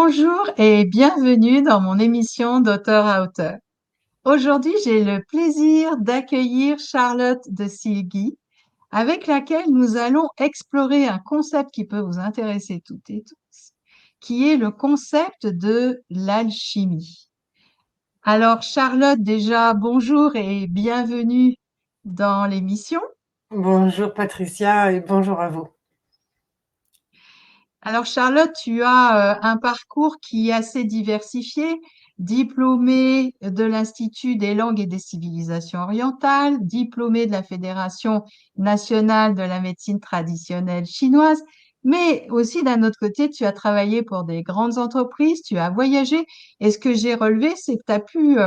Bonjour et bienvenue dans mon émission d'auteur à auteur. Aujourd'hui, j'ai le plaisir d'accueillir Charlotte de Silgui, avec laquelle nous allons explorer un concept qui peut vous intéresser toutes et tous, qui est le concept de l'alchimie. Alors, Charlotte, déjà, bonjour et bienvenue dans l'émission. Bonjour Patricia et bonjour à vous. Alors Charlotte, tu as un parcours qui est assez diversifié, diplômée de l'Institut des langues et des civilisations orientales, diplômée de la Fédération nationale de la médecine traditionnelle chinoise, mais aussi d'un autre côté, tu as travaillé pour des grandes entreprises, tu as voyagé, et ce que j'ai relevé, c'est que tu as pu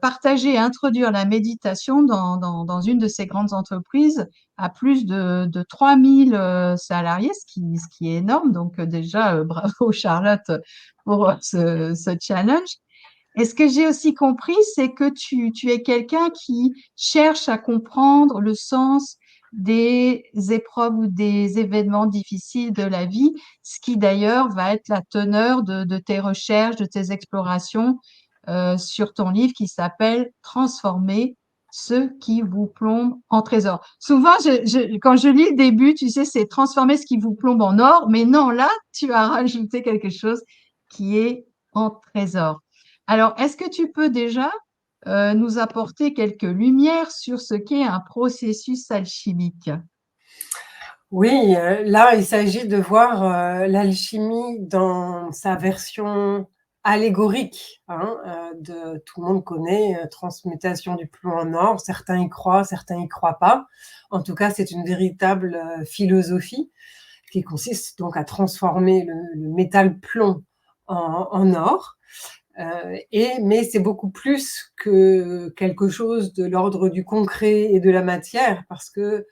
partager et introduire la méditation dans une de ces grandes entreprises à plus de 3000 salariés, ce qui est énorme. Donc déjà, bravo Charlotte pour ce challenge. Et ce que j'ai aussi compris, c'est que tu es quelqu'un qui cherche à comprendre le sens des épreuves ou des événements difficiles de la vie, ce qui d'ailleurs va être la teneur de tes recherches, de tes explorations sur ton livre qui s'appelle Transformer ce qui vous plombe en trésor. Souvent, quand je lis le début, tu sais, c'est transformer ce qui vous plombe en or, mais non, là, tu as rajouté quelque chose qui est en trésor. Alors, est-ce que tu peux déjà nous apporter quelques lumières sur ce qu'est un processus alchimique? Oui, là, il s'agit de voir l'alchimie dans sa version allégorique, hein, tout le monde connaît transmutation du plomb en or, certains y croient, certains y croient pas. En tout cas, c'est une véritable philosophie qui consiste donc à transformer le métal plomb en or. Mais c'est beaucoup plus que quelque chose de l'ordre du concret et de la matière, parce que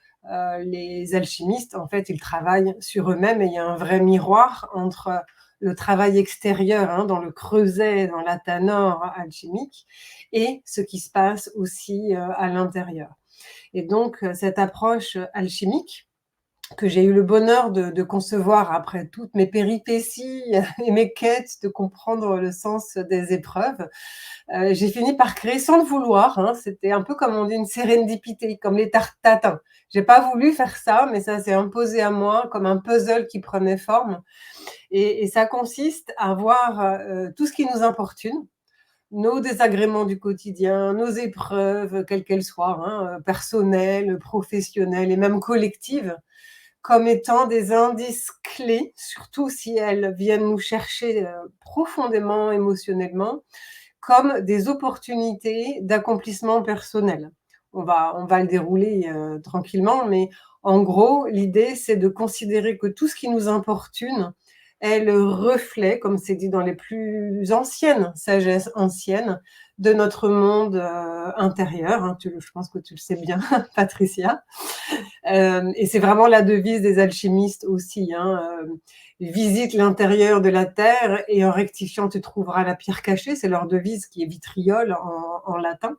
les alchimistes, en fait, ils travaillent sur eux-mêmes et il y a un vrai miroir entre le travail extérieur, hein, dans le creuset, dans la tanore alchimique, et ce qui se passe aussi à l'intérieur. Et donc, cette approche alchimique, que j'ai eu le bonheur de concevoir après toutes mes péripéties et mes quêtes de comprendre le sens des épreuves. J'ai fini par créer sans le vouloir, hein, c'était un peu comme on dit une sérendipité, comme les tartes tatin. J'ai pas voulu faire ça, mais ça s'est imposé à moi comme un puzzle qui prenait forme et ça consiste à voir, tout ce qui nous importune, nos désagréments du quotidien, nos épreuves, quelles qu'elles soient, hein, personnelles, professionnelles et même collectives, comme étant des indices clés, surtout si elles viennent nous chercher profondément émotionnellement, comme des opportunités d'accomplissement personnel. On va le dérouler tranquillement, mais en gros, l'idée, c'est de considérer que tout ce qui nous importune est le reflet, comme c'est dit dans les plus anciennes sagesses anciennes, de notre monde intérieur, hein. Je pense que tu le sais bien, Patricia. Et c'est vraiment la devise des alchimistes aussi, hein. Visite l'intérieur de la terre et en rectifiant, tu trouveras la pierre cachée. C'est leur devise qui est vitriol en latin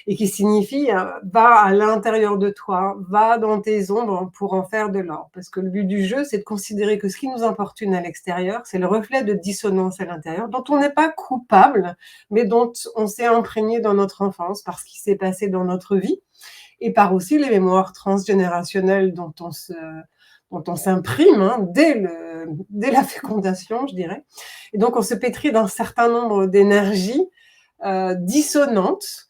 et qui signifie va à l'intérieur de toi, va dans tes ombres pour en faire de l'or. Parce que le but du jeu, c'est de considérer que ce qui nous importune à l'extérieur, c'est le reflet de dissonance à l'intérieur, dont on n'est pas coupable, mais dont on s'est imprégné dans notre enfance par ce qui s'est passé dans notre vie et par aussi les mémoires transgénérationnelles dont on s'imprime, hein, dès la fécondation, je dirais. Et donc, on se pétrit d'un certain nombre d'énergies dissonantes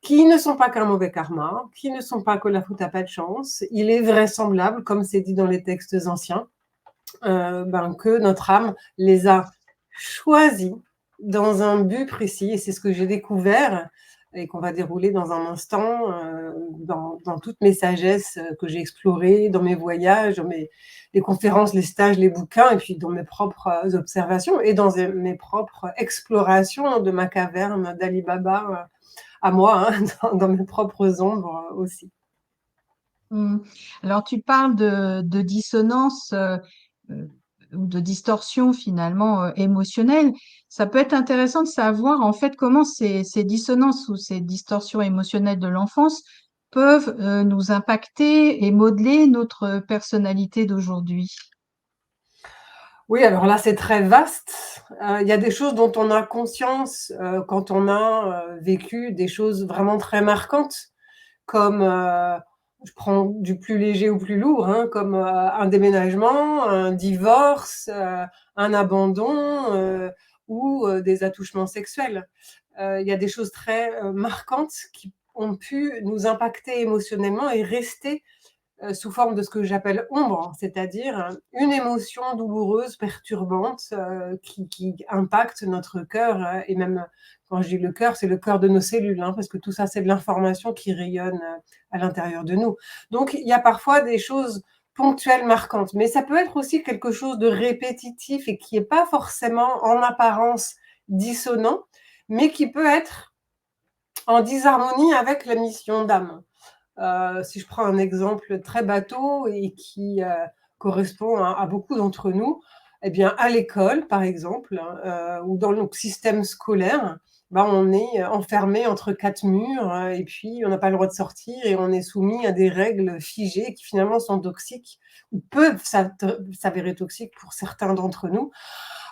qui ne sont pas qu'un mauvais karma, qui ne sont pas que la faute à pas de chance. Il est vraisemblable, comme c'est dit dans les textes anciens, que notre âme les a choisis dans un but précis. Et c'est ce que j'ai découvert et qu'on va dérouler dans un instant dans toutes mes sagesses que j'ai explorées, dans mes voyages, les conférences, les stages, les bouquins, et puis dans mes propres observations et dans mes propres explorations de ma caverne d'Ali Baba à moi, hein, dans mes propres ombres aussi. Hmm. Alors, tu parles de dissonance euh, ou de distorsion finalement émotionnelle. Ça peut être intéressant de savoir en fait comment ces dissonances ou ces distorsions émotionnelles de l'enfance peuvent nous impacter et modeler notre personnalité d'aujourd'hui. Oui, alors là, c'est très vaste. Il y a des choses dont on a conscience, quand on a, vécu des choses vraiment très marquantes, comme, je prends du plus léger au plus lourd, hein, comme, un déménagement, un divorce, un abandon, ou, des attouchements sexuels. Il y a des choses très, marquantes qui ont pu nous impacter émotionnellement et rester sous forme de ce que j'appelle ombre, c'est-à-dire une émotion douloureuse, perturbante, qui impacte notre cœur, et même quand je dis le cœur, c'est le cœur de nos cellules, hein, parce que tout ça, c'est de l'information qui rayonne à l'intérieur de nous. Donc, il y a parfois des choses ponctuelles, marquantes, mais ça peut être aussi quelque chose de répétitif et qui n'est pas forcément en apparence dissonant, mais qui peut être en disharmonie avec la mission d'âme. Si je prends un exemple très bateau et qui, correspond à beaucoup d'entre nous, eh bien, à l'école, par exemple, hein, ou dans notre système scolaire, bah, on est enfermé entre 4 murs, et puis on n'a pas le droit de sortir et on est soumis à des règles figées qui finalement sont toxiques ou peuvent s'avérer toxiques pour certains d'entre nous,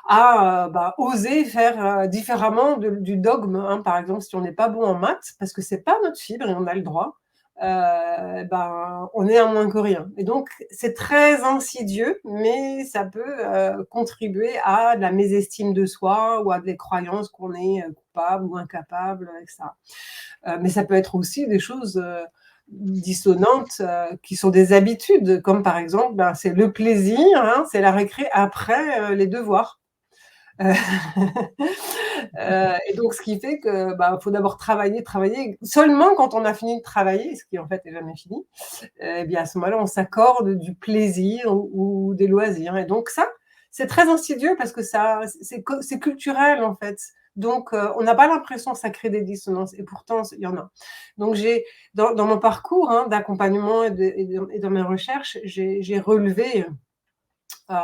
à, bah, oser faire, différemment du dogme, hein. Par exemple, si on n'est pas bon en maths, parce que c'est pas notre fibre et on a le droit, ben, on est un moins que rien et donc c'est très insidieux, mais ça peut, contribuer à de la mésestime de soi ou à des croyances qu'on est, coupable ou incapable et cetera. Mais ça peut être aussi des choses, dissonantes, qui sont des habitudes, comme par exemple, ben, c'est le plaisir, hein, c'est la récré après, les devoirs. Heu et donc ce qui fait que, bah, faut d'abord travailler, travailler. Seulement quand on a fini de travailler, ce qui en fait est jamais fini, et bien à ce moment-là, on s'accorde du plaisir ou des loisirs et donc ça, c'est très insidieux parce que ça c'est culturel en fait. Donc on n'a pas l'impression que ça crée des dissonances et pourtant il y en a. Donc j'ai dans mon parcours, hein, d'accompagnement et dans mes recherches, j'ai relevé, heu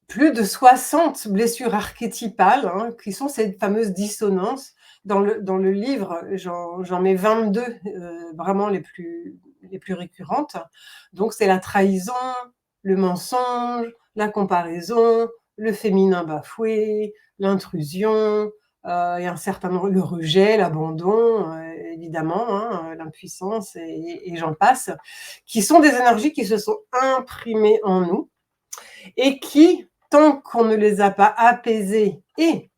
plus de 60 blessures archétypales, hein, qui sont ces fameuses dissonances. Dans le livre, j'en mets 22, vraiment les plus récurrentes. Donc c'est la trahison, le mensonge, la comparaison, le féminin bafoué, l'intrusion, et un certain nombre le rejet, l'abandon, évidemment, hein, l'impuissance et j'en passe, qui sont des énergies qui se sont imprimées en nous et qui, tant qu'on ne les a pas apaisées et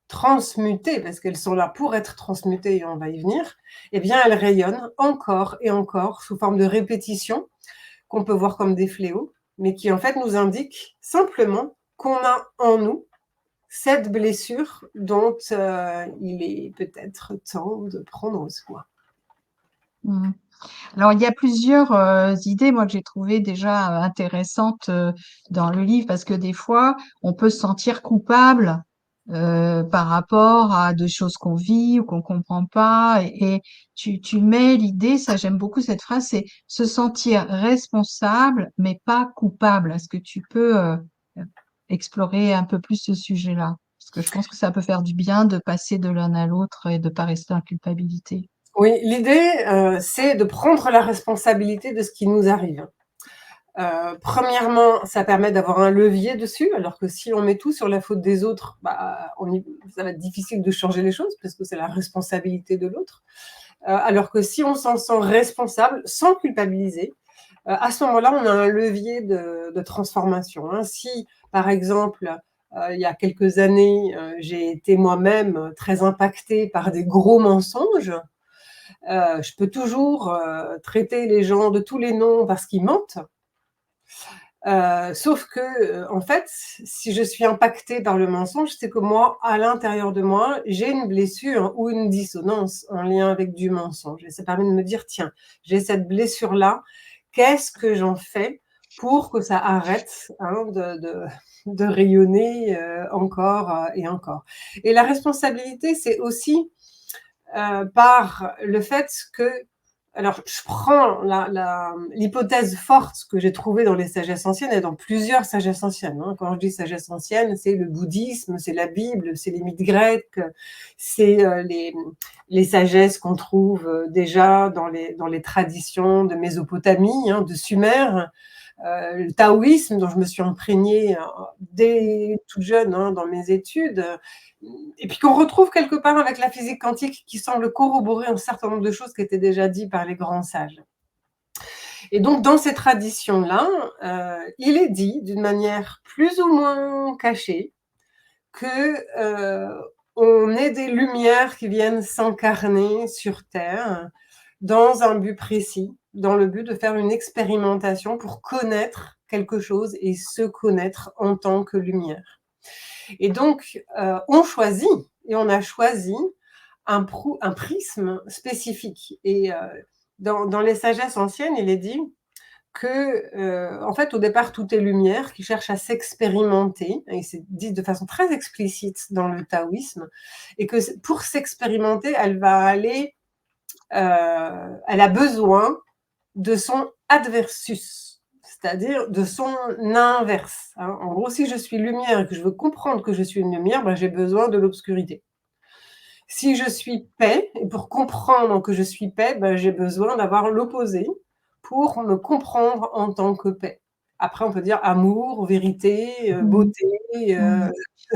transmutées, parce qu'elles sont là pour être transmutées et on va y venir, eh bien elles rayonnent encore et encore sous forme de répétition qu'on peut voir comme des fléaux, mais qui en fait nous indiquent simplement qu'on a en nous cette blessure dont il est peut-être temps de prendre soin. Mhm. Alors, il y a plusieurs idées, moi, que j'ai trouvées déjà intéressantes dans le livre, parce que des fois, on peut se sentir coupable par rapport à des choses qu'on vit ou qu'on comprend pas. Et tu mets l'idée, ça j'aime beaucoup cette phrase, c'est se sentir responsable, mais pas coupable. Est-ce que tu peux explorer un peu plus ce sujet-là? Parce que je pense que ça peut faire du bien de passer de l'un à l'autre et de pas rester en culpabilité. Oui, l'idée, c'est de prendre la responsabilité de ce qui nous arrive. Premièrement, ça permet d'avoir un levier dessus, alors que si on met tout sur la faute des autres, bah, ça va être difficile de changer les choses parce que c'est la responsabilité de l'autre. Alors que si on s'en sent responsable, sans culpabiliser, à ce moment-là, on a un levier de transformation, hein. Si, par exemple, il y a quelques années, j'ai été moi-même très impactée par des gros mensonges, je peux toujours, traiter les gens de tous les noms parce qu'ils mentent. Sauf que, en fait, si je suis impactée par le mensonge, c'est que moi, à l'intérieur de moi, j'ai une blessure ou une dissonance en lien avec du mensonge et ça permet de me dire: «Tiens, j'ai cette blessure-là, qu'est-ce que j'en fais pour que ça arrête, hein, de rayonner, encore, et encore?» Et la responsabilité, c'est aussi, par le fait que alors je prends l'hypothèse forte que j'ai trouvée dans les sagesses anciennes et dans plusieurs sagesses anciennes, hein. Quand je dis sagesse ancienne, c'est le bouddhisme, c'est la Bible, c'est les mythes grecs, c'est, les sagesses qu'on trouve, déjà dans les traditions de Mésopotamie, hein, de Sumer, le taoïsme dont je me suis imprégnée dès toute jeune dans mes études, et puis qu'on retrouve quelque part avec la physique quantique qui semble corroborer un certain nombre de choses qui étaient déjà dites par les grands sages. Et donc, dans ces traditions-là, il est dit, d'une manière plus ou moins cachée, que on est des lumières qui viennent s'incarner sur Terre dans un but précis, dans le but de faire une expérimentation pour connaître quelque chose et se connaître en tant que lumière. Et donc, on choisit, et on a choisi un prisme spécifique. Et dans les sagesses anciennes, il est dit que, en fait, au départ, tout est lumière qui cherche à s'expérimenter, et c'est dit de façon très explicite dans le taoïsme, et que pour s'expérimenter, elle va aller, elle a besoin de son adversus, c'est-à-dire de son inverse. Hein. En gros, si je suis lumière et que je veux comprendre que je suis une lumière, ben, j'ai besoin de l'obscurité. Si je suis paix, et pour comprendre que je suis paix, ben, j'ai besoin d'avoir l'opposé pour me comprendre en tant que paix. Après, on peut dire amour, vérité, beauté, Mm.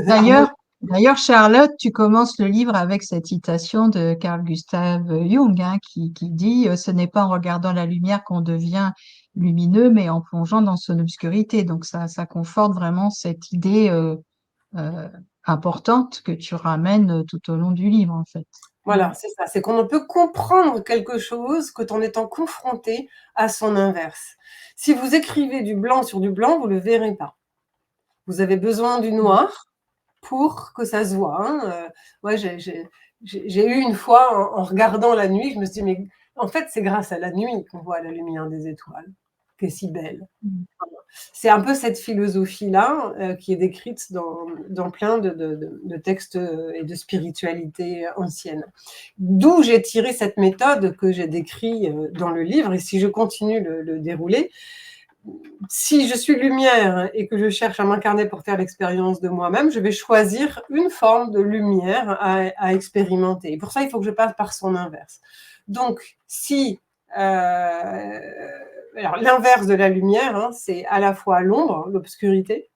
harmonie. D'ailleurs, Charlotte, tu commences le livre avec cette citation de Carl Gustav Jung, hein, qui dit Ce n'est pas en regardant la lumière qu'on devient lumineux, mais en plongeant dans son obscurité. Donc, ça conforte vraiment cette idée euh, importante que tu ramènes tout au long du livre, en fait. Voilà, c'est ça. C'est qu'on ne peut comprendre quelque chose qu'en étant confronté à son inverse. Si vous écrivez du blanc sur du blanc, vous ne le verrez pas. Vous avez besoin du Mm. noir pour que ça se voit. Hein. Moi, j'ai eu une fois, en regardant la nuit, je me suis dit, mais en fait, c'est grâce à la nuit qu'on voit la lumière des étoiles, qui est si belle. Mm. C'est un peu cette philosophie-là qui est décrite dans plein de textes et de spiritualité ancienne. D'où j'ai tiré cette méthode que j'ai décrite dans le livre, et si je continue le dérouler, si je suis lumière et que je cherche à m'incarner pour faire l'expérience de moi-même, je vais choisir une forme de lumière à expérimenter. Et pour ça, il faut que je passe par son inverse. Donc, si alors, l'inverse de la lumière, hein, c'est à la fois l'ombre, l'obscurité,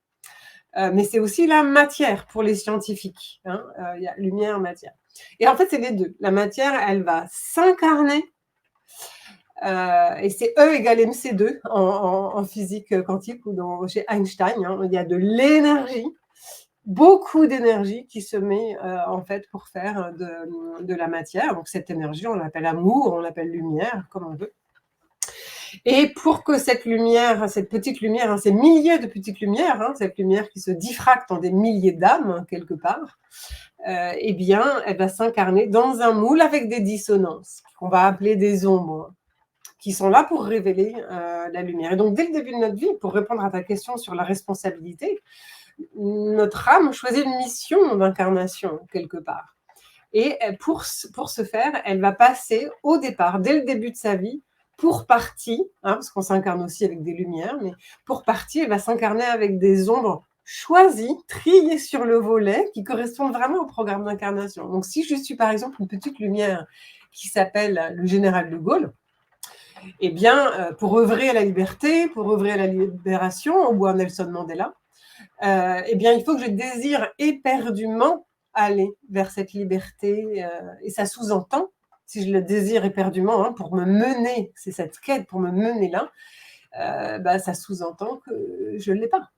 mais c'est aussi la matière pour les scientifiques. Hein, il y a lumière, matière. Et en fait, c'est les deux. La matière, elle va s'incarner, et c'est E égale mc2 en physique quantique ou chez Einstein. Hein, il y a de l'énergie, beaucoup d'énergie qui se met en fait pour faire de la matière. Donc cette énergie, on l'appelle amour, on l'appelle lumière, comme on veut. Et pour que cette lumière, cette petite lumière, hein, ces milliers de petites lumières, hein, cette lumière qui se diffracte en des milliers d'âmes quelque part, eh bien, elle va s'incarner dans un moule avec des dissonances qu'on va appeler des ombres, qui sont là pour révéler la lumière. Et donc, dès le début de notre vie, pour répondre à ta question sur la responsabilité, notre âme choisit une mission d'incarnation quelque part. Et pour ce faire, elle va passer au départ, dès le début de sa vie, pour partie, hein, parce qu'on s'incarne aussi avec des lumières, mais pour partie, elle va s'incarner avec des ombres choisies, triées sur le volet, qui correspondent vraiment au programme d'incarnation. Donc, si je suis par exemple une petite lumière qui s'appelle le général de Gaulle, eh bien, pour œuvrer à la liberté, pour œuvrer à la libération, au bout de Nelson Mandela, eh bien, il faut que je désire éperdument aller vers cette liberté. Et ça sous-entend, si je le désire éperdument, hein, pour me mener, c'est cette quête pour me mener là, bah, ça sous-entend que je ne l'ai pas.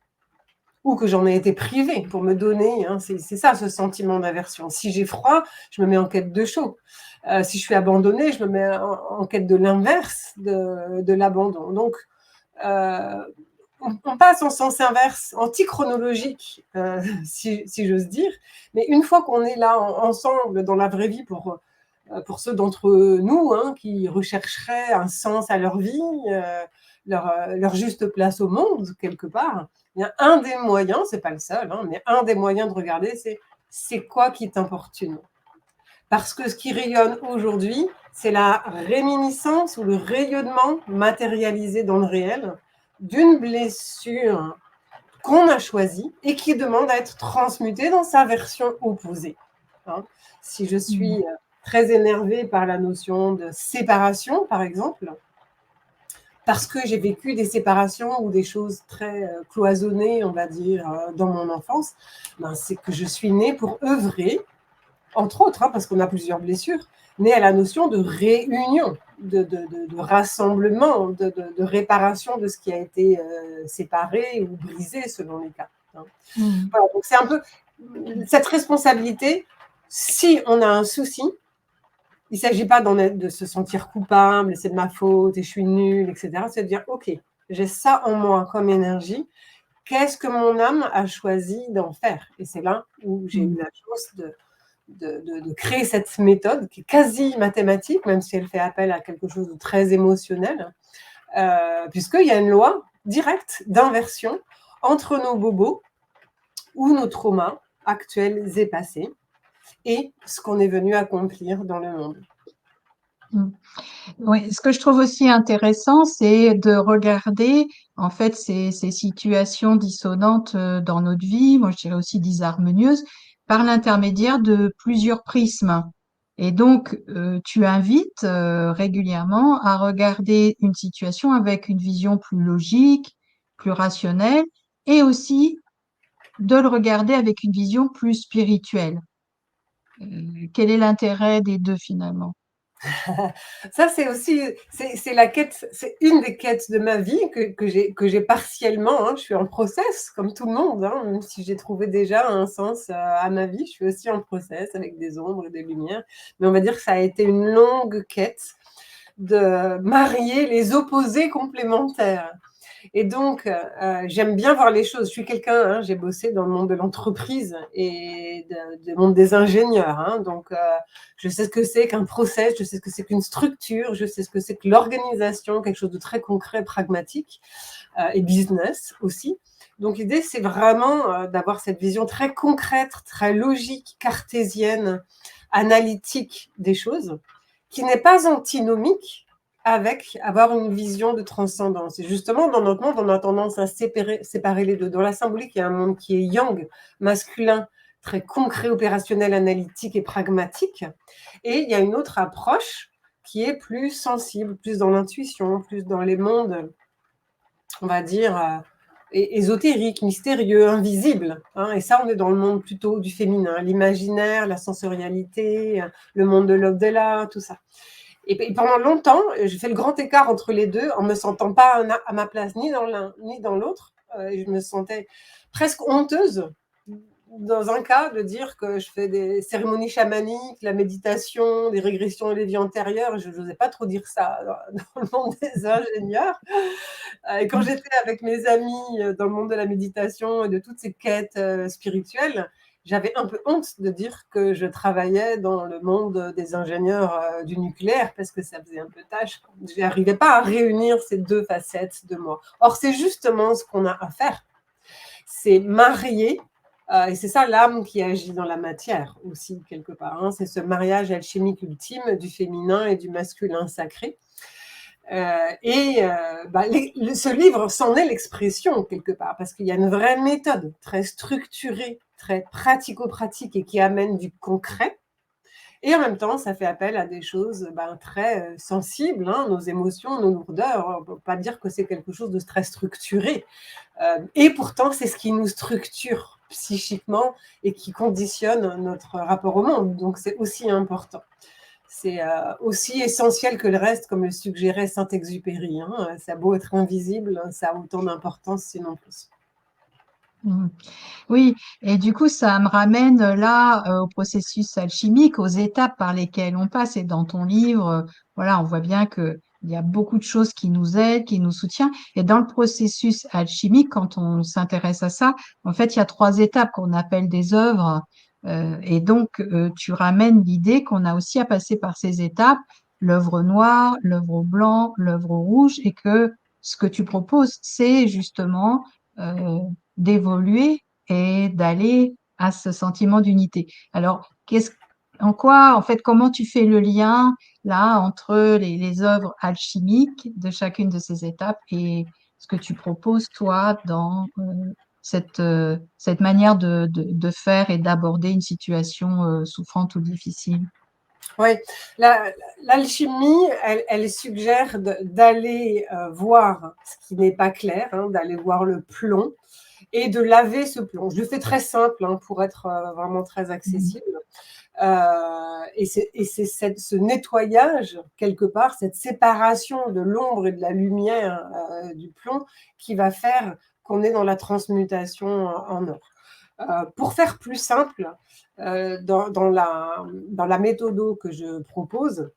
Ou que j'en ai été privée pour me donner. Hein, c'est ça, ce sentiment d'aversion. Si j'ai froid, je me mets en quête de chaud. Si je suis abandonnée, je me mets en quête de l'inverse de l'abandon. Donc, on passe en sens inverse, antichronologique, si j'ose dire. Mais une fois qu'on est là ensemble dans la vraie vie pour ceux d'entre nous hein, qui rechercheraient un sens à leur vie, leur juste place au monde, quelque part, il y a un des moyens, c'est pas le seul, hein, mais un des moyens de regarder, c'est quoi qui t'importune. Parce que ce qui rayonne aujourd'hui, c'est la réminiscence ou le rayonnement matérialisé dans le réel d'une blessure qu'on a choisie et qui demande à être transmutée dans sa version opposée. Hein. Si je suis très énervée par la notion de séparation, par exemple, parce que j'ai vécu des séparations ou des choses très cloisonnées, on va dire, dans mon enfance, ben, c'est que je suis née pour œuvrer, entre autres, hein, parce qu'on a plusieurs blessures, née à la notion de réunion, de rassemblement, de réparation de ce qui a été séparé ou brisé selon les cas. Hein. Mm. Voilà, donc c'est un peu cette responsabilité. Si on a un souci, il ne s'agit pas de se sentir coupable, c'est de ma faute et je suis nulle, etc. C'est de dire, OK, j'ai ça en moi comme énergie. Qu'est-ce que mon âme a choisi d'en faire? Et c'est là où j'ai eu la chance de créer cette méthode qui est quasi mathématique, même si elle fait appel à quelque chose de très émotionnel, puisqu'il y a une loi directe d'inversion entre nos bobos ou nos traumas actuels et passés et ce qu'on est venu accomplir dans le monde. Mm. Oui, ce que je trouve aussi intéressant, c'est de regarder en fait ces situations dissonantes dans notre vie, moi je dirais aussi disharmonieuses, par l'intermédiaire de plusieurs prismes. Et donc, tu invites régulièrement à regarder une situation avec une vision plus logique, plus rationnelle, et aussi de le regarder avec une vision plus spirituelle. Quel est l'intérêt des deux finalement? Ça, c'est aussi, c'est la quête, c'est une des quêtes de ma vie que j'ai partiellement. Hein, je suis en process, comme tout le monde, hein, même si j'ai trouvé déjà un sens à ma vie, je suis aussi en process avec des ombres et des lumières. Mais on va dire que ça a été une longue quête de marier les opposés complémentaires. Et donc, j'aime bien voir les choses. Je suis quelqu'un, hein, j'ai bossé dans le monde de l'entreprise et du monde des ingénieurs. Hein, donc, je sais ce que c'est qu'un process, je sais ce que c'est qu'une structure, je sais ce que c'est que l'organisation, quelque chose de très concret, pragmatique et business aussi. Donc, l'idée, c'est vraiment d'avoir cette vision très concrète, très logique, cartésienne, analytique des choses, qui n'est pas antinomique avec avoir une vision de transcendance. Et justement, dans notre monde, on a tendance à séparer les deux. Dans la symbolique, il y a un monde qui est yang, masculin, très concret, opérationnel, analytique et pragmatique. Et il y a une autre approche qui est plus sensible, plus dans l'intuition, plus dans les mondes, on va dire, ésotériques, mystérieux, invisibles. Hein. Et ça, on est dans le monde plutôt du féminin, l'imaginaire, la sensorialité, le monde de l'au-delà, tout ça. Et pendant longtemps, j'ai fait le grand écart entre les deux en ne me sentant pas à ma place ni dans l'un ni dans l'autre. Je me sentais presque honteuse dans un cas de dire que je fais des cérémonies chamaniques, la méditation, des régressions et des vies antérieures. Je n'osais pas trop dire ça dans le monde des ingénieurs. Et quand j'étais avec mes amis dans le monde de la méditation et de toutes ces quêtes spirituelles, j'avais un peu honte de dire que je travaillais dans le monde des ingénieurs du nucléaire parce que ça faisait un peu tâche. Je n'arrivais pas à réunir ces deux facettes de moi. Or, c'est justement ce qu'on a à faire. C'est marier, et c'est ça l'âme qui agit dans la matière aussi, quelque part. Hein. C'est ce mariage alchimique ultime du féminin et du masculin sacré. Ce livre, c'en est l'expression quelque part, parce qu'il y a une vraie méthode très structurée, très pratico-pratique et qui amène du concret. Et en même temps, ça fait appel à des choses très sensibles, hein, nos émotions, nos lourdeurs. On ne peut pas dire que c'est quelque chose de très structuré. Et pourtant, c'est ce qui nous structure psychiquement et qui conditionne notre rapport au monde. Donc, c'est aussi important. C'est aussi essentiel que le reste, comme le suggérait Saint-Exupéry. Hein. Ça a beau être invisible, ça a autant d'importance, sinon plus. Mm. Oui, et du coup, ça me ramène là au processus alchimique, aux étapes par lesquelles on passe. Et dans ton livre, voilà, on voit bien que il y a beaucoup de choses qui nous aident, qui nous soutiennent. Et dans le processus alchimique, quand on s'intéresse à ça, en fait, il y a trois étapes qu'on appelle des œuvres. Et donc, tu ramènes l'idée qu'on a aussi à passer par ces étapes, l'œuvre noire, l'œuvre blanc, l'œuvre rouge, et que ce que tu proposes, c'est justement d'évoluer et d'aller à ce sentiment d'unité. Alors, en quoi, en fait, comment tu fais le lien là entre les œuvres alchimiques de chacune de ces étapes et ce que tu proposes toi dans cette manière de faire et d'aborder une situation souffrante ou difficile? Oui, l'alchimie, elle suggère d'aller voir ce qui n'est pas clair, hein, d'aller voir le plomb et de laver ce plomb. Je le fais très simple hein, pour être vraiment très Mhm. accessible. Et c'est ce nettoyage, quelque part, cette séparation de l'ombre et de la lumière du plomb qui va faire qu'on est dans la transmutation en or. Pour faire plus simple, dans la méthode que je propose,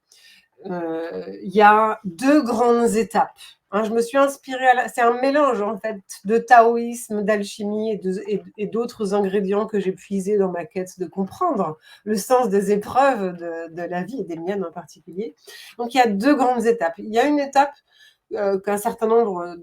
il y a 2 grandes étapes, hein. Je me suis inspirée c'est un mélange, en fait, de taoïsme, d'alchimie et d'autres ingrédients que j'ai puisés dans ma quête de comprendre le sens des épreuves de la vie et des miennes en particulier. Donc il y a 2 grandes étapes. Il y a une étape, qu'un certain nombre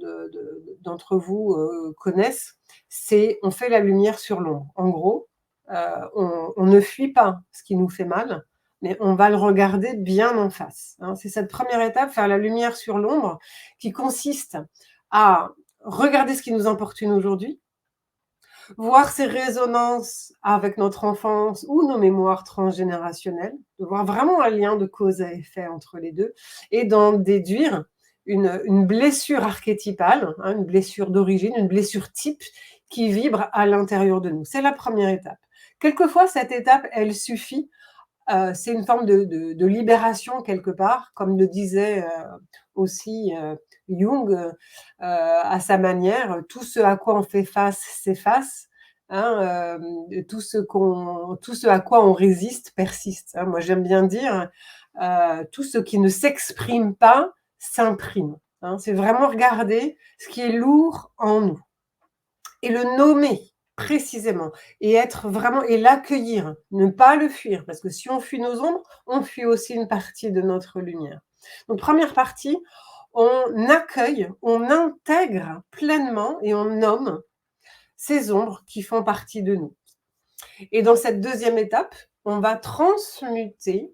d'entre vous, connaissent, c'est on fait la lumière sur l'ombre. En gros, on ne fuit pas ce qui nous fait mal, mais on va le regarder bien en face, hein. C'est cette première étape, faire la lumière sur l'ombre, qui consiste à regarder ce qui nous importune aujourd'hui, voir ses résonances avec notre enfance ou nos mémoires transgénérationnelles, de voir vraiment un lien de cause à effet entre les deux, et d'en déduire une blessure archétypale, hein, une blessure d'origine, une blessure type qui vibre à l'intérieur de nous. C'est la première étape. Quelquefois, cette étape, elle suffit. C'est une forme de libération quelque part, comme le disait aussi Jung à sa manière. Tout ce à quoi on fait face s'efface, hein, tout ce à quoi on résiste persiste, hein. Moi, j'aime bien dire tout ce qui ne s'exprime pas s'imprime, hein. C'est vraiment regarder ce qui est lourd en nous et le nommer précisément et être vraiment et l'accueillir, ne pas le fuir, parce que si on fuit nos ombres, on fuit aussi une partie de notre lumière. Donc première partie, on accueille, on intègre pleinement et on nomme ces ombres qui font partie de nous. Et dans cette deuxième étape, on va transmuter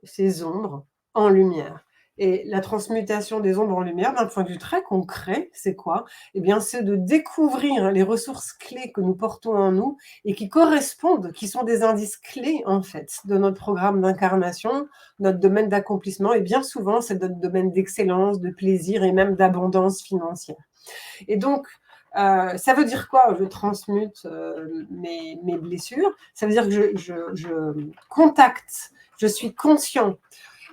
ces ombres en lumière. Et la transmutation des ombres en lumière, d'un point de vue très concret, c'est quoi? Eh bien, c'est de découvrir les ressources clés que nous portons en nous et qui correspondent, qui sont des indices clés, en fait, de notre programme d'incarnation, notre domaine d'accomplissement. Et bien souvent, c'est notre domaine d'excellence, de plaisir et même d'abondance financière. Et donc, ça veut dire quoi? Je transmute mes blessures. Ça veut dire que je contacte, je suis conscient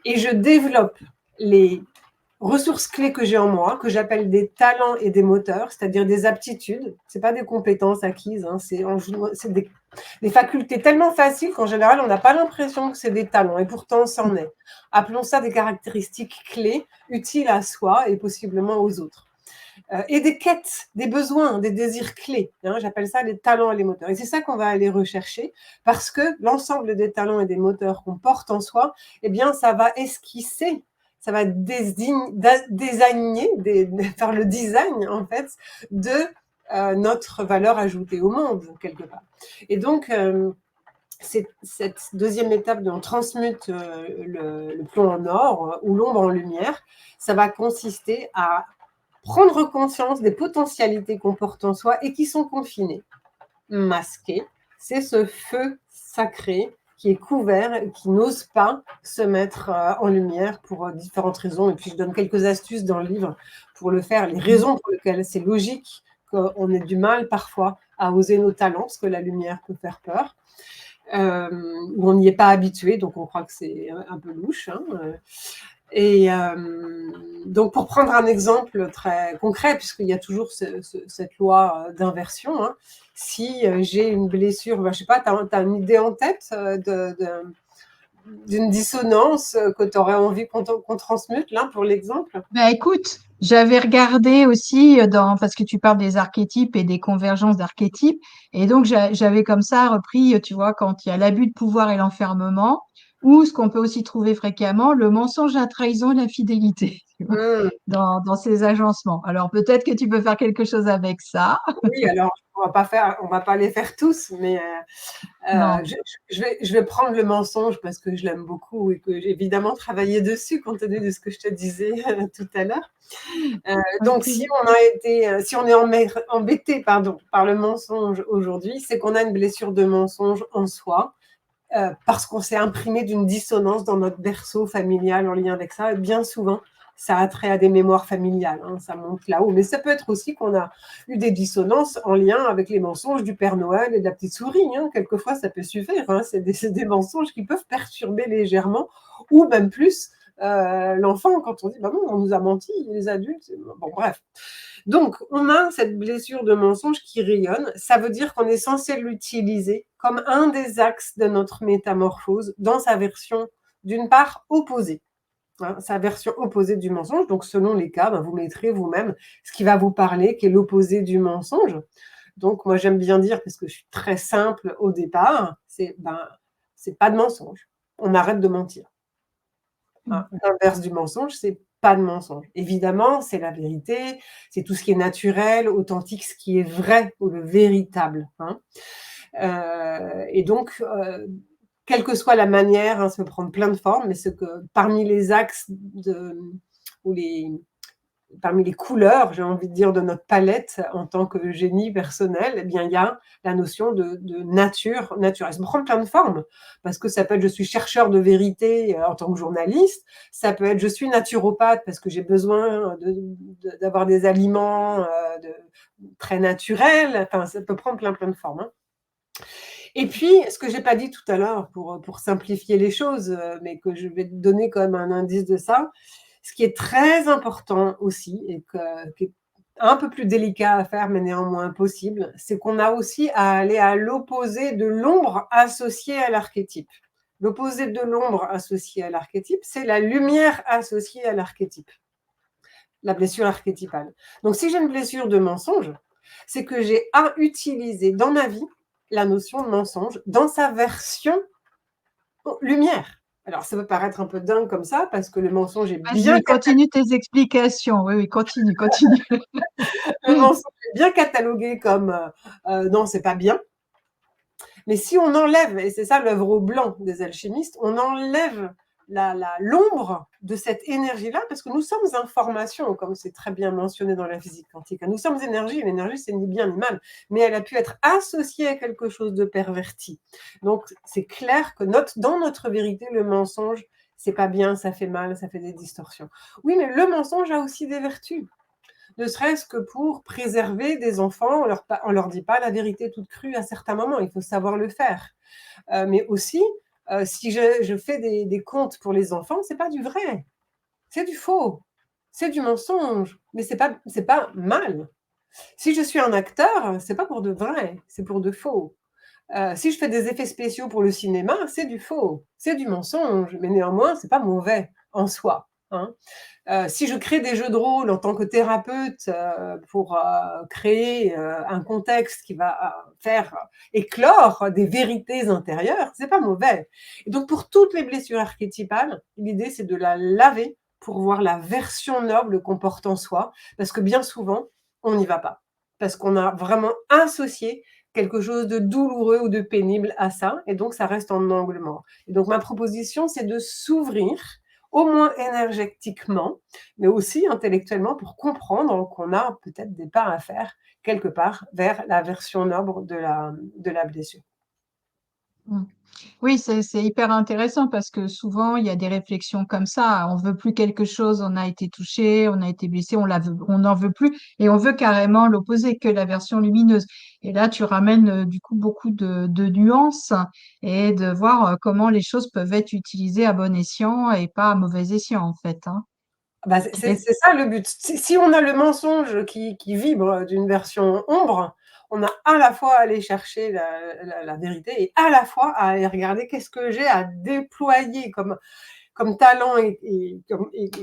et je développe les ressources clés que j'ai en moi, que j'appelle des talents et des moteurs, c'est-à-dire des aptitudes. Ce n'est pas des compétences acquises, hein, c'est des facultés tellement faciles qu'en général, on n'a pas l'impression que c'est des talents, et pourtant, c'en est. Appelons ça des caractéristiques clés, utiles à soi et possiblement aux autres. Et des quêtes, des besoins, des désirs clés, hein, j'appelle ça les talents et les moteurs. Et c'est ça qu'on va aller rechercher, parce que l'ensemble des talents et des moteurs qu'on porte en soi, eh bien, ça va esquisser, ça va désigner, faire le design, en fait, de notre valeur ajoutée au monde, quelque part. Et donc, cette deuxième étape de on transmute le plomb en or ou l'ombre en lumière, ça va consister à prendre conscience des potentialités qu'on porte en soi et qui sont confinées, masquées. C'est ce feu sacré qui est couvert et qui n'ose pas se mettre en lumière pour différentes raisons. Et puis, je donne quelques astuces dans le livre pour le faire, les raisons pour lesquelles c'est logique qu'on ait du mal parfois à oser nos talents, parce que la lumière peut faire peur. Où on n'y est pas habitué, donc on croit que c'est un peu louche, hein. Et donc, pour prendre un exemple très concret, puisqu'il y a toujours cette loi d'inversion, hein, si j'ai une blessure, je ne sais pas, tu as une idée en tête d'une dissonance que tu aurais envie qu'on transmute, là, pour l'exemple? Ben écoute, j'avais regardé aussi parce que tu parles des archétypes et des convergences d'archétypes, et donc j'avais comme ça repris, tu vois, quand il y a l'abus de pouvoir et l'enfermement, ou ce qu'on peut aussi trouver fréquemment, le mensonge, la trahison et l'infidélité, tu vois, Mmh. dans ces agencements. Alors peut-être que tu peux faire quelque chose avec ça. Oui, alors on va pas les faire tous, mais Non. je vais prendre le mensonge parce que je l'aime beaucoup et que j'ai évidemment travaillé dessus compte tenu de ce que je te disais tout à l'heure. Donc Ok. si on est embêté pardon, par le mensonge aujourd'hui, c'est qu'on a une blessure de mensonge en soi, parce qu'on s'est imprimé d'une dissonance dans notre berceau familial en lien avec ça. Et bien souvent, ça a trait à des mémoires familiales, hein, ça monte là-haut. Mais ça peut être aussi qu'on a eu des dissonances en lien avec les mensonges du Père Noël et de la petite souris. Hein. Quelquefois, ça peut suffire. Hein. C'est des mensonges qui peuvent perturber légèrement, ou même plus l'enfant quand on dit bah non, on nous a menti, les adultes. Bon, bref. Donc, on a cette blessure de mensonge qui rayonne. Ça veut dire qu'on est censé l'utiliser comme un des axes de notre métamorphose dans sa version, d'une part, opposée. Hein, sa version opposée du mensonge. Donc, selon les cas, vous mettrez vous-même ce qui va vous parler, qui est l'opposé du mensonge. Donc, moi, j'aime bien dire, parce que je suis très simple au départ, c'est pas de mensonge. On arrête de mentir. Hein, l'inverse du mensonge, c'est pas de mensonge. Évidemment, c'est la vérité, c'est tout ce qui est naturel, authentique, ce qui est vrai ou le véritable. Hein. Et donc, quelle que soit la manière, hein, ça peut prendre plein de formes, mais parmi les axes parmi les couleurs, j'ai envie de dire, de notre palette en tant que génie personnel, eh bien, il y a la notion de nature. Ça peut prendre plein de formes, parce que ça peut être je suis chercheur de vérité en tant que journaliste, ça peut être je suis naturopathe parce que j'ai besoin d'avoir des aliments très naturels, enfin, ça peut prendre plein de formes. Hein. Et puis, ce que j'ai pas dit tout à l'heure, pour simplifier les choses, mais que je vais te donner comme un indice de ça, ce qui est très important aussi, et qui est un peu plus délicat à faire, mais néanmoins possible, c'est qu'on a aussi à aller à l'opposé de l'ombre associée à l'archétype. L'opposé de l'ombre associée à l'archétype, c'est la lumière associée à l'archétype, la blessure archétypale. Donc, si j'ai une blessure de mensonge, c'est que j'ai à utiliser dans ma vie la notion de mensonge dans sa version lumière. Alors, ça peut paraître un peu dingue comme ça, parce que le mensonge est bien Vas-y, continue tes explications. Oui, continue, continue. le mensonge est bien catalogué comme non, c'est pas bien. Mais si on enlève, et c'est ça l'œuvre au blanc des alchimistes, on enlève l'ombre de cette énergie-là, parce que nous sommes information, comme c'est très bien mentionné dans la physique quantique. Nous sommes énergie, et l'énergie, c'est ni bien ni mal, mais elle a pu être associée à quelque chose de perverti. Donc, c'est clair que dans notre vérité, le mensonge, c'est pas bien, ça fait mal, ça fait des distorsions. Oui, mais le mensonge a aussi des vertus. Ne serait-ce que pour préserver des enfants, on leur dit pas la vérité toute crue à certains moments, il faut savoir le faire. Mais aussi, si je fais des contes pour les enfants, c'est pas du vrai, c'est du faux, c'est du mensonge, mais c'est pas mal. Si je suis un acteur, c'est pas pour de vrai, c'est pour de faux. Si je fais des effets spéciaux pour le cinéma, c'est du faux, c'est du mensonge, mais néanmoins, c'est pas mauvais en soi. Hein. Si je crée des jeux de rôle en tant que thérapeute pour créer un contexte qui va faire éclore des vérités intérieures, c'est pas mauvais. Et donc pour toutes les blessures archétypales, l'idée c'est de la laver pour voir la version noble qu'on porte en soi, parce que bien souvent, on n'y va pas. Parce qu'on a vraiment associé quelque chose de douloureux ou de pénible à ça, et donc ça reste en angle mort. Et donc ma proposition, c'est de s'ouvrir au moins énergétiquement, mais aussi intellectuellement, pour comprendre qu'on a peut-être des pas à faire quelque part vers la version noble de la blessure. Oui, c'est hyper intéressant parce que souvent il y a des réflexions comme ça. On veut plus quelque chose, on a été touché, on a été blessé, on n'en veut plus et on veut carrément l'opposé, que la version lumineuse. Et là, tu ramènes du coup beaucoup de nuances et de voir comment les choses peuvent être utilisées à bon escient et pas à mauvais escient en fait, hein. C'est ça le but. Si on a le mensonge qui vibre d'une version ombre, on a à la fois à aller chercher la vérité et à la fois à aller regarder qu'est-ce que j'ai à déployer comme talent et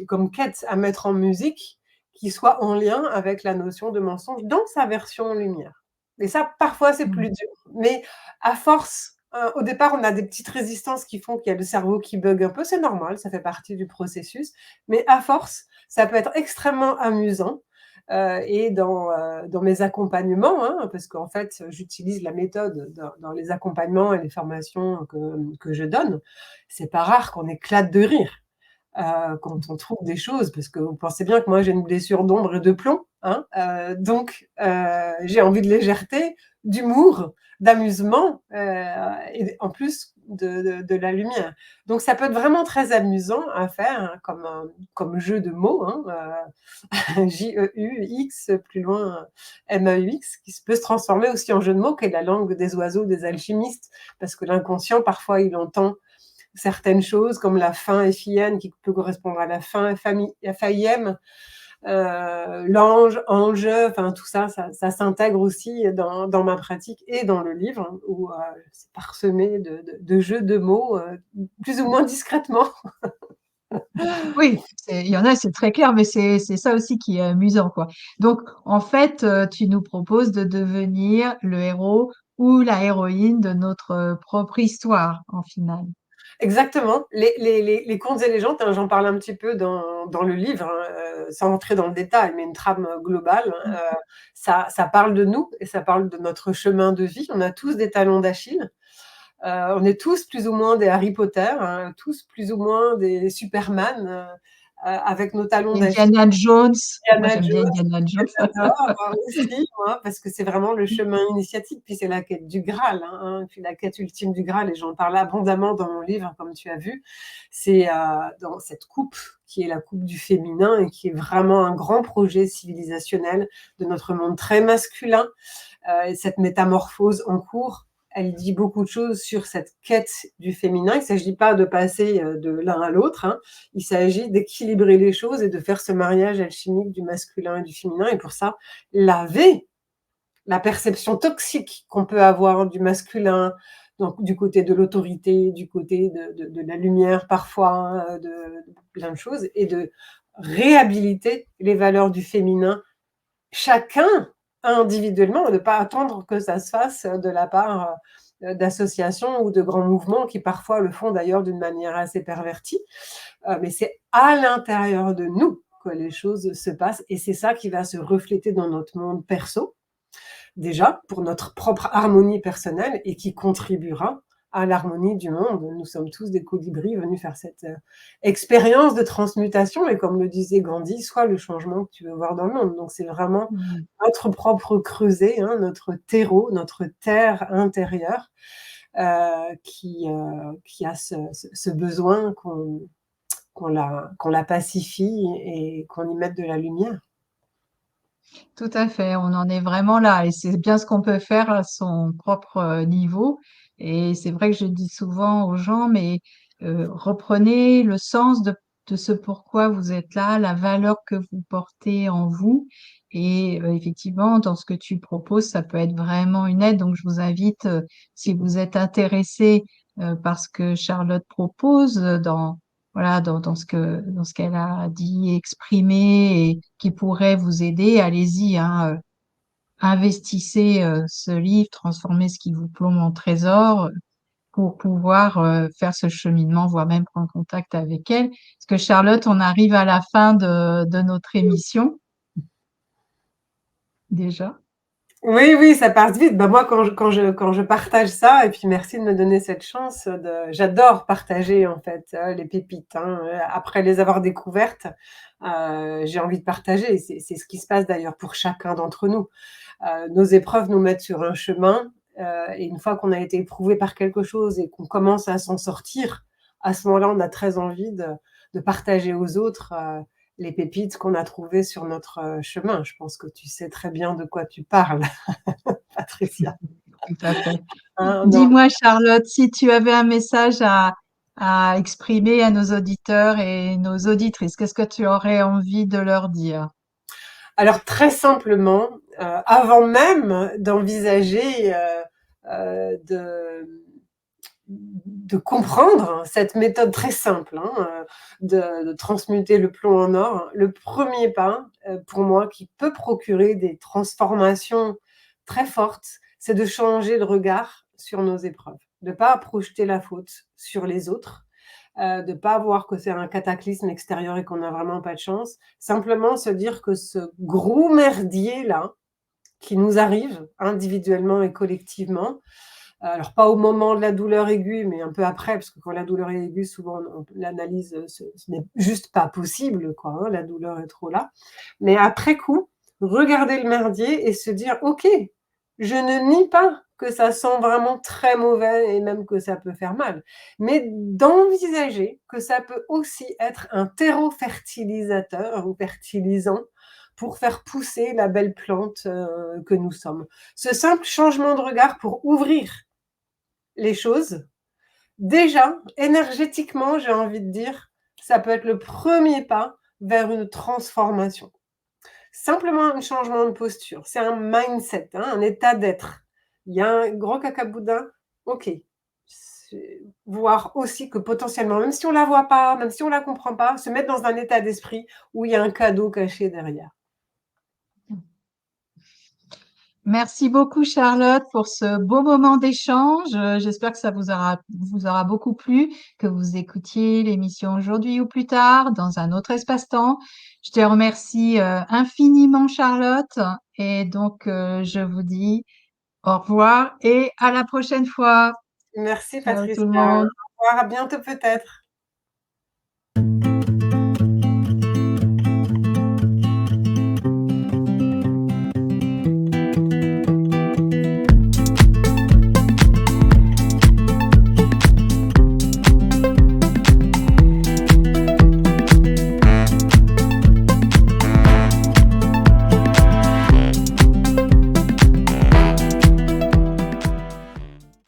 comme quête à mettre en musique qui soit en lien avec la notion de mensonge dans sa version lumière. Et ça, parfois, c'est plus dur. Mais à force, au départ, on a des petites résistances qui font qu'il y a le cerveau qui bug un peu. C'est normal, ça fait partie du processus. Mais à force, ça peut être extrêmement amusant. Et dans mes accompagnements, hein, parce qu'en fait, j'utilise la méthode dans les accompagnements et les formations que je donne, c'est pas rare qu'on éclate de rire quand on trouve des choses, parce que vous pensez bien que moi j'ai une blessure d'ombre et de plomb, hein, donc j'ai envie de légèreté, d'humour, d'amusement, et en plus de la lumière. Donc ça peut être vraiment très amusant à faire, hein, comme jeu de mots, hein, J-E-U-X, plus loin M-A-U-X, qui peut se transformer aussi en jeu de mots, qui est la langue des oiseaux, des alchimistes, parce que l'inconscient, parfois, il entend certaines choses, comme la fin éphienne, qui peut correspondre à la fin faïème, l'ange, ange, enfin tout ça, ça s'intègre aussi dans ma pratique et dans le livre, hein, où c'est parsemé de jeux de mots, plus ou moins discrètement. Oui, il y en a, c'est très clair, mais c'est ça aussi qui est amusant, quoi. Donc, en fait, tu nous proposes de devenir le héros ou la héroïne de notre propre histoire, en finale. Exactement. Les contes et légendes, hein, j'en parle un petit peu dans le livre, hein, sans entrer dans le détail, mais une trame globale, hein, Mm. ça parle de nous et ça parle de notre chemin de vie. On a tous des talons d'Achille. On est tous plus ou moins des Harry Potter, hein, tous plus ou moins des Superman, avec nos talons d'Achille. Indiana Jones. Moi, Indiana j'aime bien Jones, Indiana Jones. j'adore, moi aussi, moi, parce que c'est vraiment le chemin initiatique, puis c'est la quête du Graal, hein, puis la quête ultime du Graal, et j'en parle abondamment dans mon livre, comme tu as vu. C'est dans cette coupe qui est la coupe du féminin et qui est vraiment un grand projet civilisationnel de notre monde très masculin, et cette métamorphose en cours, elle dit beaucoup de choses sur cette quête du féminin. Il ne s'agit pas de passer de l'un à l'autre, hein. Il s'agit d'équilibrer les choses et de faire ce mariage alchimique du masculin et du féminin. Et pour ça, laver la perception toxique qu'on peut avoir du masculin, donc du côté de l'autorité, du côté de la lumière parfois, de plein de choses, et de réhabiliter les valeurs du féminin, chacun individuellement, et de ne pas attendre que ça se fasse de la part d'associations ou de grands mouvements qui parfois le font d'ailleurs d'une manière assez pervertie. Mais c'est à l'intérieur de nous que les choses se passent, et c'est ça qui va se refléter dans notre monde perso, déjà pour notre propre harmonie personnelle, et qui contribuera à l'harmonie du monde. Nous sommes tous des colibris venus faire cette expérience de transmutation, et comme le disait Gandhi, sois le changement que tu veux voir dans le monde. Donc c'est vraiment Mm. notre propre creuset, hein, notre terreau, notre terre intérieure, qui a ce besoin qu'on la pacifie et qu'on y mette de la lumière. Tout à fait, on en est vraiment là et c'est bien ce qu'on peut faire à son propre niveau. Et c'est vrai que je dis souvent aux gens, mais reprenez le sens de ce pourquoi vous êtes là, la valeur que vous portez en vous. Et effectivement, dans ce que tu proposes, ça peut être vraiment une aide. Donc, je vous invite, si vous êtes intéressé par ce que Charlotte propose dans voilà, dans ce qu'elle a dit, exprimé et qui pourrait vous aider, allez-y, hein, investissez ce livre, transformez ce qui vous plombe en trésor pour pouvoir faire ce cheminement, voire même prendre contact avec elle. Parce que Charlotte, on arrive à la fin de notre émission déjà. Oui, oui, ça passe vite. Bah, moi, quand je partage ça, et puis merci de me donner cette chance, j'adore partager en fait les pépites, hein. Après les avoir découvertes, j'ai envie de partager. C'est ce qui se passe d'ailleurs pour chacun d'entre nous. Nos épreuves nous mettent sur un chemin, et une fois qu'on a été éprouvé par quelque chose et qu'on commence à s'en sortir, à ce moment-là, on a très envie de partager aux autres les pépites qu'on a trouvées sur notre chemin. Je pense que tu sais très bien de quoi tu parles, Patricia. Tout à fait. Hein, non. Dis-moi, Charlotte, si tu avais un message à exprimer à nos auditeurs et nos auditrices, qu'est-ce que tu aurais envie de leur dire? Alors très simplement, avant même d'envisager de comprendre cette méthode très simple, hein, de transmuter le plomb en or, le premier pas, pour moi, qui peut procurer des transformations très fortes, c'est de changer le regard sur nos épreuves, de ne pas projeter la faute sur les autres, de ne pas voir que c'est un cataclysme extérieur et qu'on n'a vraiment pas de chance. Simplement se dire que ce gros merdier-là, qui nous arrive individuellement et collectivement, alors pas au moment de la douleur aiguë, mais un peu après, parce que quand la douleur est aiguë, souvent l'analyse, ce n'est juste pas possible, quoi, hein, la douleur est trop là. Mais après coup, regarder le merdier et se dire, ok, Je ne nie pas que ça sent vraiment très mauvais et même que ça peut faire mal, mais d'envisager que ça peut aussi être un terreau fertilisateur ou fertilisant pour faire pousser la belle plante, que nous sommes. Ce simple changement de regard pour ouvrir les choses, déjà, énergétiquement, j'ai envie de dire, ça peut être le premier pas vers une transformation. Simplement un changement de posture, c'est un mindset, hein, un état d'être. Il y a un gros cacaboudin, OK. C'est voir aussi que potentiellement, même si on la voit pas, même si on la comprend pas, se mettre dans un état d'esprit où il y a un cadeau caché derrière. Merci beaucoup, Charlotte, pour ce beau moment d'échange. J'espère que ça vous aura beaucoup plu, que vous écoutiez l'émission aujourd'hui ou plus tard, dans un autre espace-temps. Je te remercie infiniment, Charlotte. Et donc, je vous dis au revoir et à la prochaine fois. Merci Ciao tout Patricia. le Au monde. revoir, à bientôt peut-être.